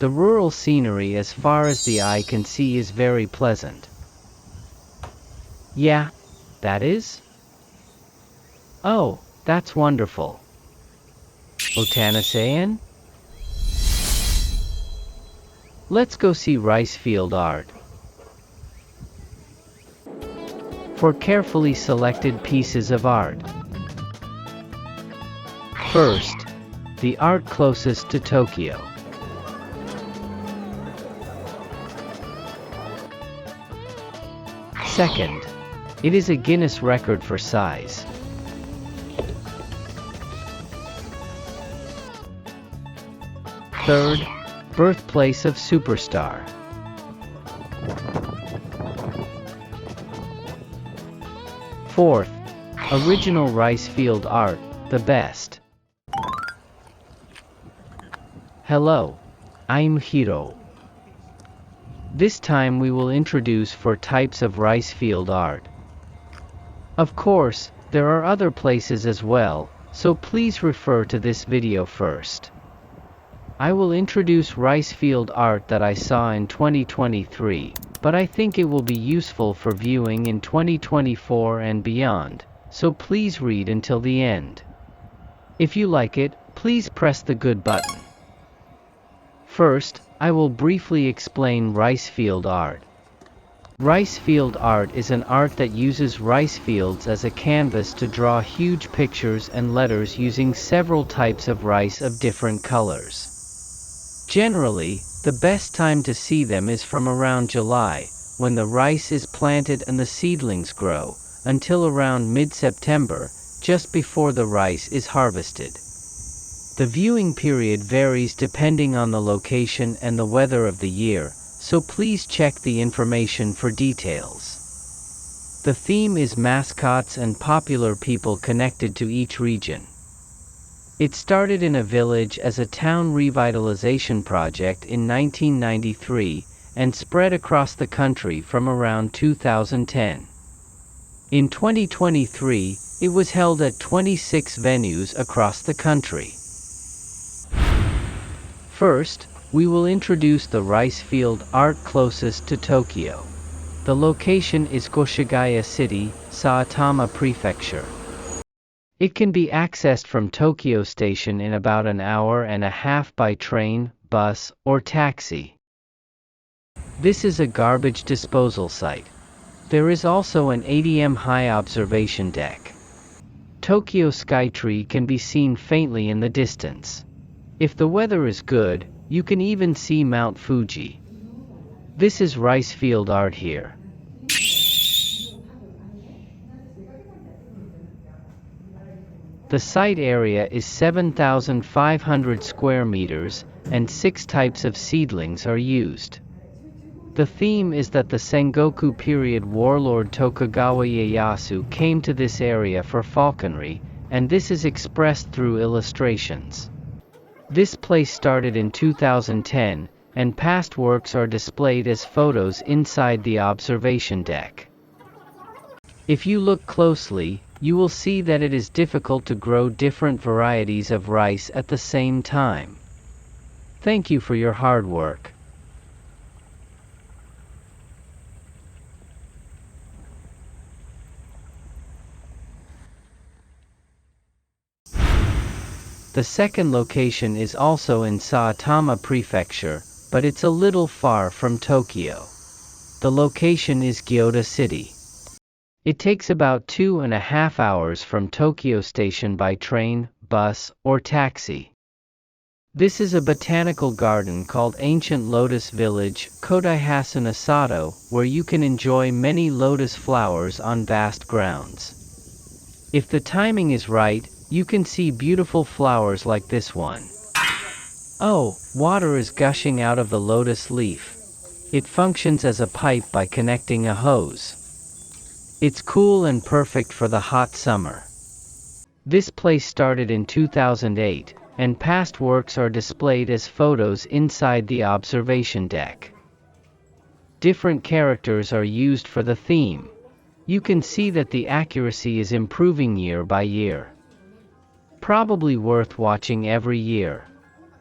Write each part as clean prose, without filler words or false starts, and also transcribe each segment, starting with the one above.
The rural scenery as far as the eye can see is very pleasant. Yeah, that is? Oh, that's wonderful. Otanasayan? Let's go see rice field art. For carefully selected pieces of art. First, the art closest to Tokyo. Second, it is a Guinness record for size. Third, birthplace of superstar. Fourth, original rice field art, the best. Hello, I'm Hiro. This time we will introduce 4 types of rice field art. Of course, there are other places as well, so please refer to this video first. I will introduce rice field art that I saw in 2023, but I think it will be useful for viewing in 2024 and beyond, so please read until the end. If you like it, please press the good button. First, I will briefly explain rice field art. Rice field art is an art that uses rice fields as a canvas to draw huge pictures and letters using several types of rice of different colors. Generally, the best time to see them is from around July, when the rice is planted and the seedlings grow, until around mid-September, just before the rice is harvested. The viewing period varies depending on the location and the weather of the year, so please check the information for details. The theme is mascots and popular people connected to each region. It started in a village as a town revitalization project in 1993 and spread across the country from around 2010. In 2023, it was held at 26 venues across the country. First, we will introduce the rice field art closest to Tokyo. The location is Koshigaya City, Saitama Prefecture. It can be accessed from Tokyo Station in about an hour and a half by train, bus, or taxi. This is a garbage disposal site. There is also an 80m high observation deck. Tokyo Skytree can be seen faintly in the distance. If the weather is good, you can even see Mount Fuji. This is rice field art here. The site area is 7,500 square meters, and 6 types of seedlings are used. The theme is that the Sengoku period warlord Tokugawa Ieyasu came to this area for falconry, and this is expressed through illustrations. This place started in 2010, and past works are displayed as photos inside the observation deck. If you look closely, you will see that it is difficult to grow different varieties of rice at the same time. Thank you for your hard work. The second location is also in Saitama Prefecture, but it's a little far from Tokyo. The location is Gyoda City. It takes about 2.5 hours from Tokyo Station by train, bus, or taxi. This is a botanical garden called Ancient Lotus Village, Kodaihasan Sato, where you can enjoy many lotus flowers on vast grounds. If the timing is right, you can see beautiful flowers like this one. Oh, water is gushing out of the lotus leaf. It functions as a pipe by connecting a hose. It's cool and perfect for the hot summer. This place started in 2008, and past works are displayed as photos inside the observation deck. Different characters are used for the theme. You can see that the accuracy is improving year by year. Probably worth watching every year.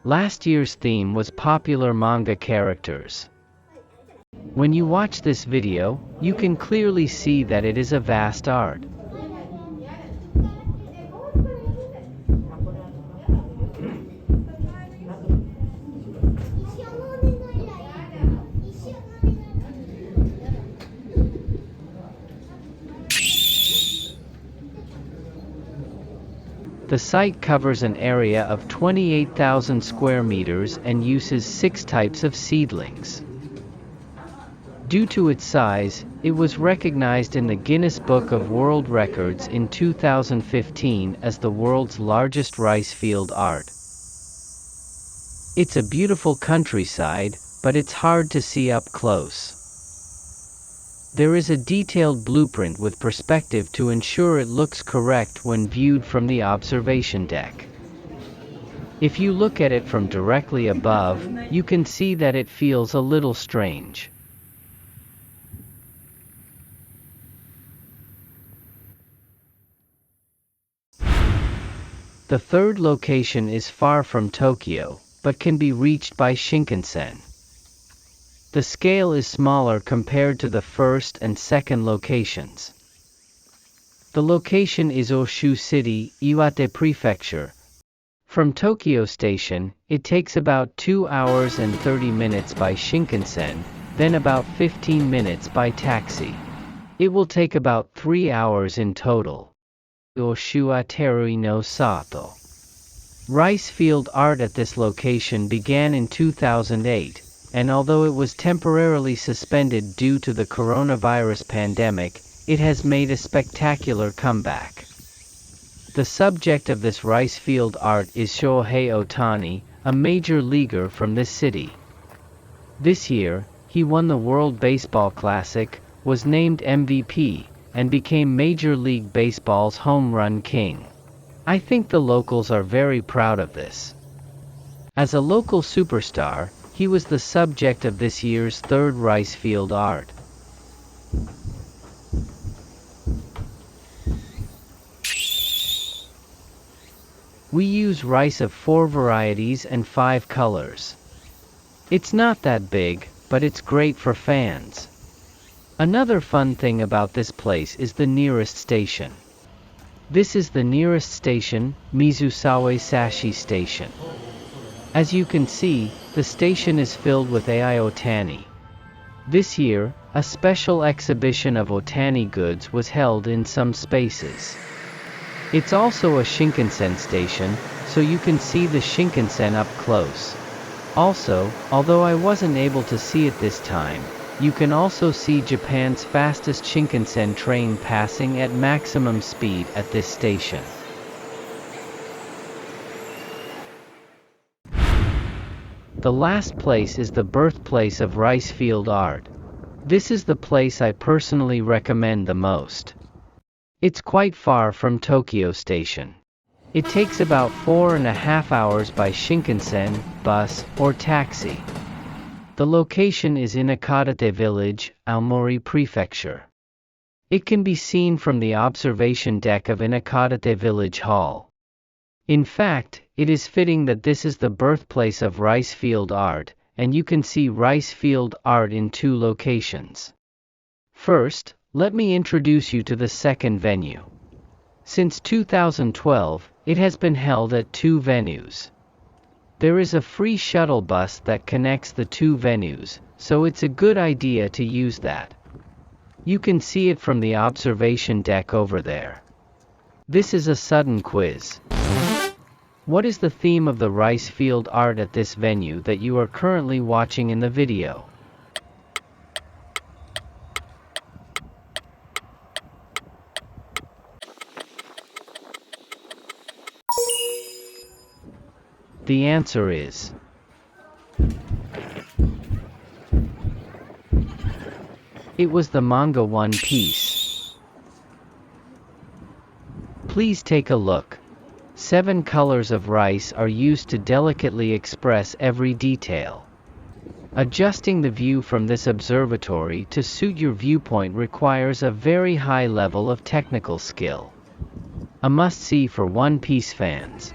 Last year's theme was popular manga characters. When you watch this video, you can clearly see that it is a vast art. The site covers an area of 28,000 square meters and uses 6 types of seedlings. Due to its size, it was recognized in the Guinness Book of World Records in 2015 as the world's largest rice field art. It's a beautiful countryside, but it's hard to see up close. There is a detailed blueprint with perspective to ensure it looks correct when viewed from the observation deck. If you look at it from directly above, you can see that it feels a little strange. The third location is far from Tokyo, but can be reached by Shinkansen. The scale is smaller compared to the first and second locations. The location is Oshu City, Iwate Prefecture. From Tokyo Station, it takes about 2 hours and 30 minutes by Shinkansen, then about 15 minutes by taxi. It will take about 3 hours in total. Oshu Aterui no Sato. Rice field art at this location began in 2008, and although it was temporarily suspended due to the coronavirus pandemic, it has made a spectacular comeback. The subject of this rice field art is Shohei Ohtani, a major leaguer from this city. This year, he won the World Baseball Classic, was named MVP, and became Major League Baseball's home run king. I think the locals are very proud of this. As a local superstar, he was the subject of this year's third rice field art. We use rice of 4 varieties and 5 colors. It's not that big, but it's great for fans. Another fun thing about this place is the nearest station. This is the nearest station, Mizusawa Sashi Station. As you can see, the station is filled with AI Ohtani. This year, a special exhibition of Ohtani goods was held in some spaces. It's also a Shinkansen station, so you can see the Shinkansen up close. Also, although I wasn't able to see it this time, you can also see Japan's fastest Shinkansen train passing at maximum speed at this station. The last place is the birthplace of rice field art. This is the place I personally recommend the most. It's quite far from Tokyo Station. It takes about 4.5 hours by Shinkansen, bus, or taxi. The location is in Akadate Village, Aomori Prefecture. It can be seen from the observation deck of Inakadate Village Hall. In fact, it is fitting that this is the birthplace of rice field art, and you can see rice field art in 2 locations. First, let me introduce you to the second venue. Since 2012, it has been held at 2 venues. There is a free shuttle bus that connects the 2 venues, so it's a good idea to use that. You can see it from the observation deck over there. This is a sudden quiz. What is the theme of the rice field art at this venue that you are currently watching in the video? The answer is it was the manga One Piece. Please take a look. 7 colors of rice are used to delicately express every detail. Adjusting the view from this observatory to suit your viewpoint requires a very high level of technical skill. A must-see for One Piece fans.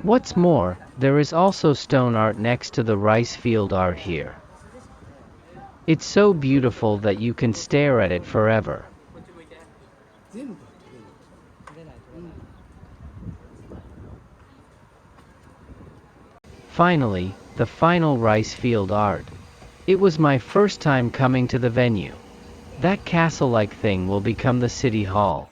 What's more, there is also stone art next to the rice field art here. It's so beautiful that you can stare at it forever. Finally, the final rice field art. It was my first time coming to the venue. That castle-like thing will become the city hall.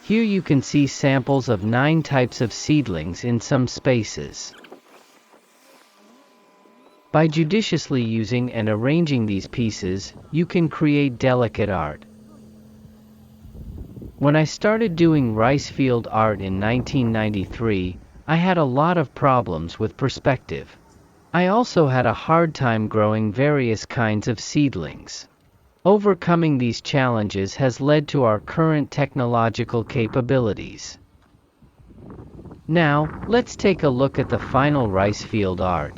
Here you can see samples of 9 types of seedlings in some spaces. By judiciously using and arranging these pieces, you can create delicate art. When I started doing rice field art in 1993, I had a lot of problems with perspective. I also had a hard time growing various kinds of seedlings. Overcoming these challenges has led to our current technological capabilities. Now, let's take a look at the final rice field art.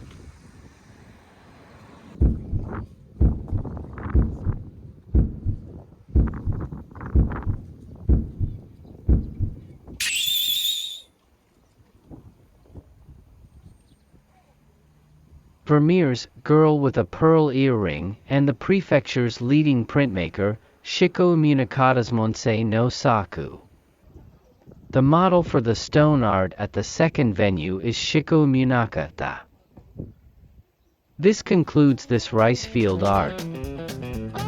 Vermeer's Girl with a Pearl Earring and the prefecture's leading printmaker, Shiko Immunicadasmonse no Saku. The model for the stone art at the second venue is Shiko Immunicata. This concludes this rice field art.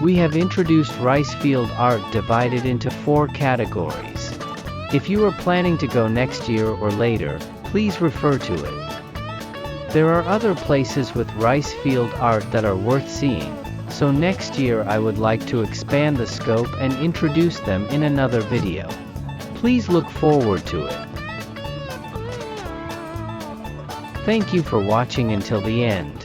We have introduced rice field art divided into 4 categories. If you are planning to go next year or later, please refer to it. There are other places with rice field art that are worth seeing, so next year I would like to expand the scope and introduce them in another video. Please look forward to it. Thank you for watching until the end.